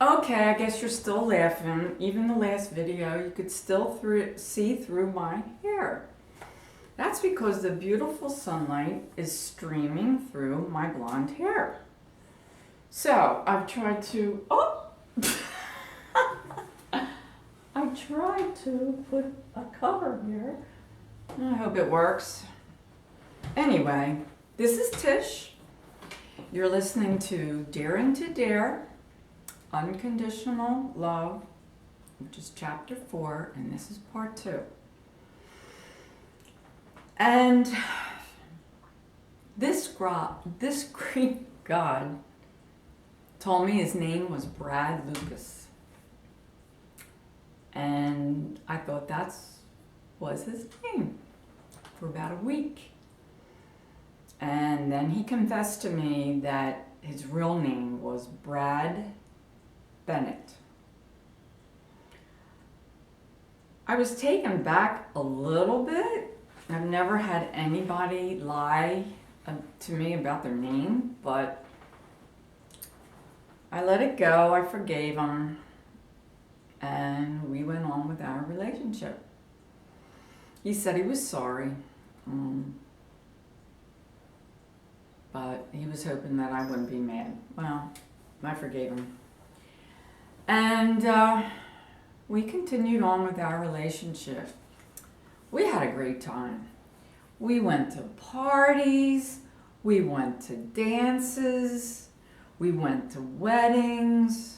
Okay, I guess you're still laughing. Even the last video, you could still see through my hair. That's because the beautiful sunlight is streaming through my blonde hair. So I've tried to, I tried to put a cover here. I hope it works. Anyway, this is Tish. You're listening to Daring to Dare, Unconditional Love, which is chapter 4, and this is part 2. And this Greek god told me his name was Brad Lucas. And I thought that was his name for about a week. And then he confessed to me that his real name was Brad Bennett. I was taken back a little bit. I've never had anybody lie to me about their name, but I let it go. I forgave him, and we went on with our relationship. He said he was sorry, but he was hoping that I wouldn't be mad. Well, I forgave him. And we continued on with our relationship. We had a great time. We went to parties, we went to dances, we went to weddings,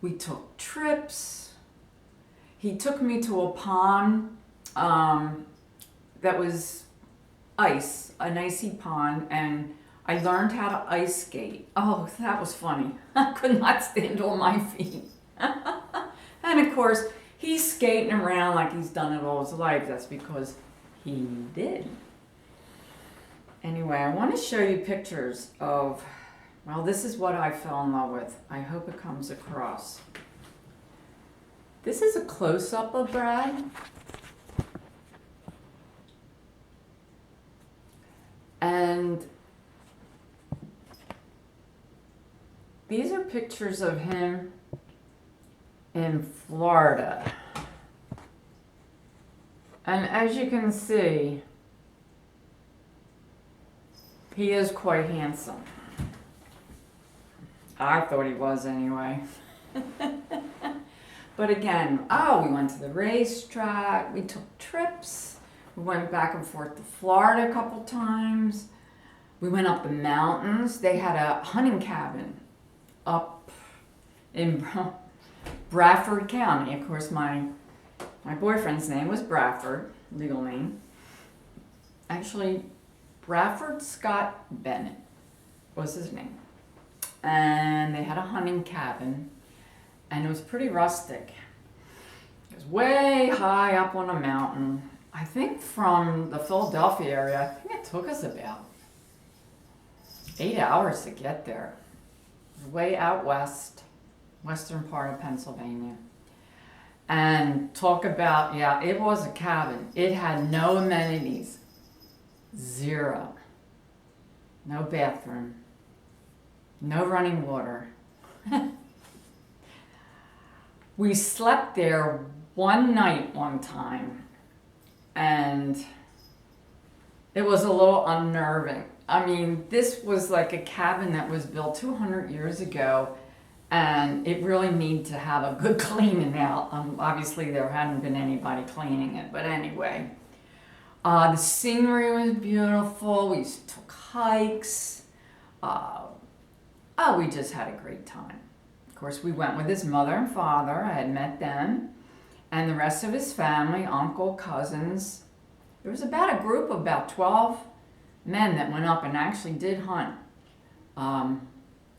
we took trips. He took me to a pond that was ice, an icy pond, and I learned how to ice skate. Oh, that was funny. I could not stand on my feet. And of course, he's skating around like he's done it all his life. That's because he did. Anyway, I want to show you pictures of, well, this is what I fell in love with. I hope it comes across. This is a close-up of Brad. And these are pictures of him in Florida. And as you can see, he is quite handsome. I thought he was anyway. But again, we went to the racetrack, we took trips, we went back and forth to Florida a couple times. We went up the mountains. They had a hunting cabin up in Bradford County. Of course, my boyfriend's name was Bradford, legal name. Actually, Bradford Scott Bennett was his name. And they had a hunting cabin, and it was pretty rustic. It was way high up on a mountain. I think from the Philadelphia area, I think it took us about 8 hours to get there. It was way out west, western part of Pennsylvania. And talk about, it was a cabin. It had no amenities. 0. No bathroom. No running water. We slept there one night one time, and it was a little unnerving. I mean, this was like a cabin that was built 200 years ago, and it really needed to have a good cleaning out. Obviously, there hadn't been anybody cleaning it, but anyway. The scenery was beautiful. We took hikes. We just had a great time. Of course, we went with his mother and father. I had met them. And the rest of his family, uncle, cousins. There was about a group of about 12 men that went up and actually did hunt. I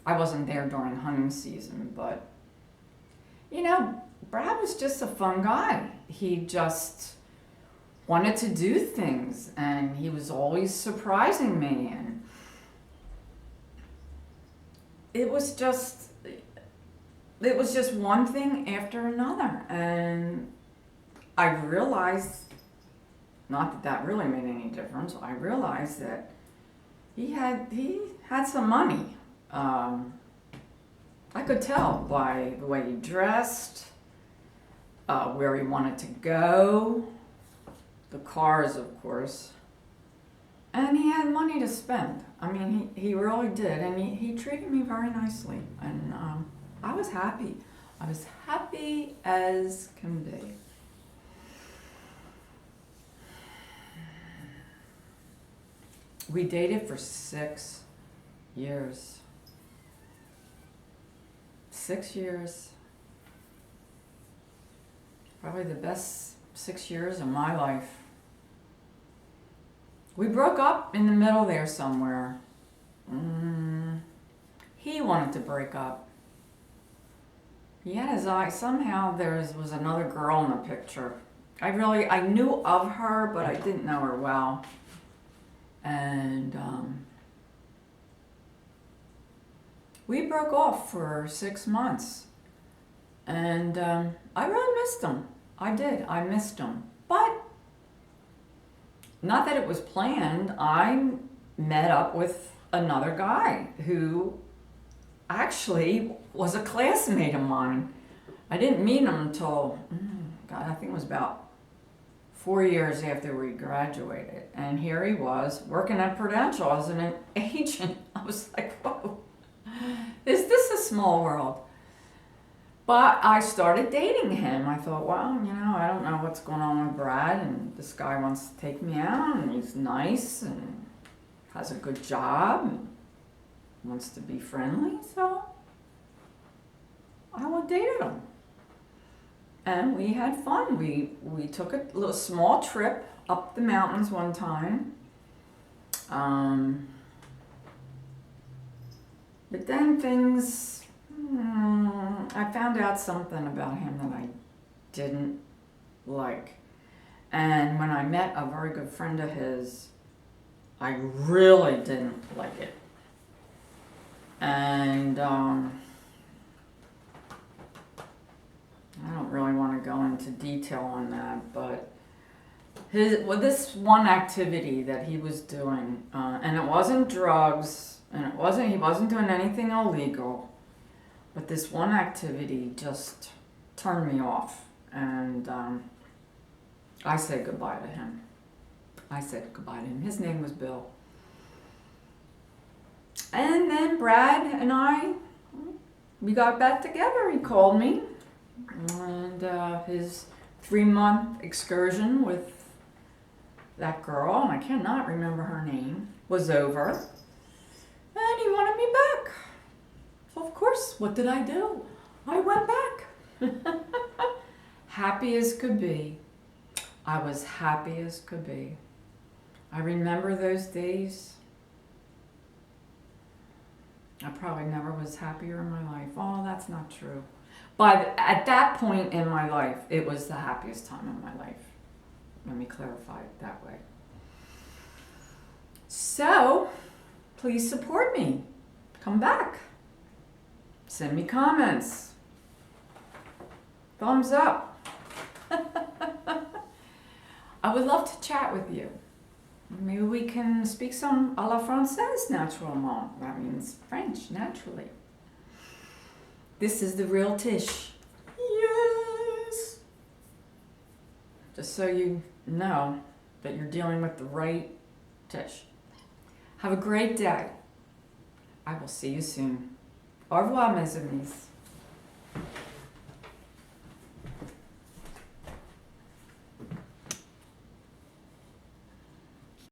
wasn't there during hunting season, but, Brad was just a fun guy. He just wanted to do things, and he was always surprising me, and it was just one thing after another. And I realized, not that really made any difference, I realized that he had some money. I could tell by the way he dressed, where he wanted to go, the cars, of course. And he had money to spend. I mean, he really did. And he treated me very nicely. And I was happy. I was happy as can be. We dated for 6 years. 6 years. Probably the best 6 years of my life. We broke up in the middle there somewhere. He wanted to break up. He had his eye. Somehow there was another girl in the picture. I knew of her, but I didn't know her well. And we broke off for 6 months. And I really missed him. I did. I missed him. But not that it was planned. I met up with another guy who actually was a classmate of mine. I didn't meet him until, God, I think it was about 4 years after we graduated. And here he was working at Prudential as an agent. I was like, whoa, is this a small world? But I started dating him. I thought, well, I don't know what's going on with Brad, and this guy wants to take me out, and he's nice, and has a good job, and wants to be friendly, so I dated him. And we had fun. We took a little small trip up the mountains one time. But then things... I found out something about him that I didn't like. And when I met a very good friend of his, I really didn't like it. And I don't really want to go into detail on that, but this one activity that he was doing, and it wasn't drugs, and he wasn't doing anything illegal. But this one activity just turned me off, and I said goodbye to him. His name was Bill. And then Brad and we got back together. He called me, and his 3-month excursion with that girl, and I cannot remember her name, was over, and he wanted me back. So of course, what did I do? I went back. Happy as could be. I was happy as could be. I remember those days. I probably never was happier in my life. Oh, that's not true. But at that point in my life, it was the happiest time in my life. Let me clarify it that way. So, please support me. Come back. Send me comments. Thumbs up. I would love to chat with you. Maybe we can speak some à la française naturellement. That means French, naturally. This is the real Tish. Yes! Just so you know that you're dealing with the right Tish. Have a great day. I will see you soon. Au revoir, mes amis.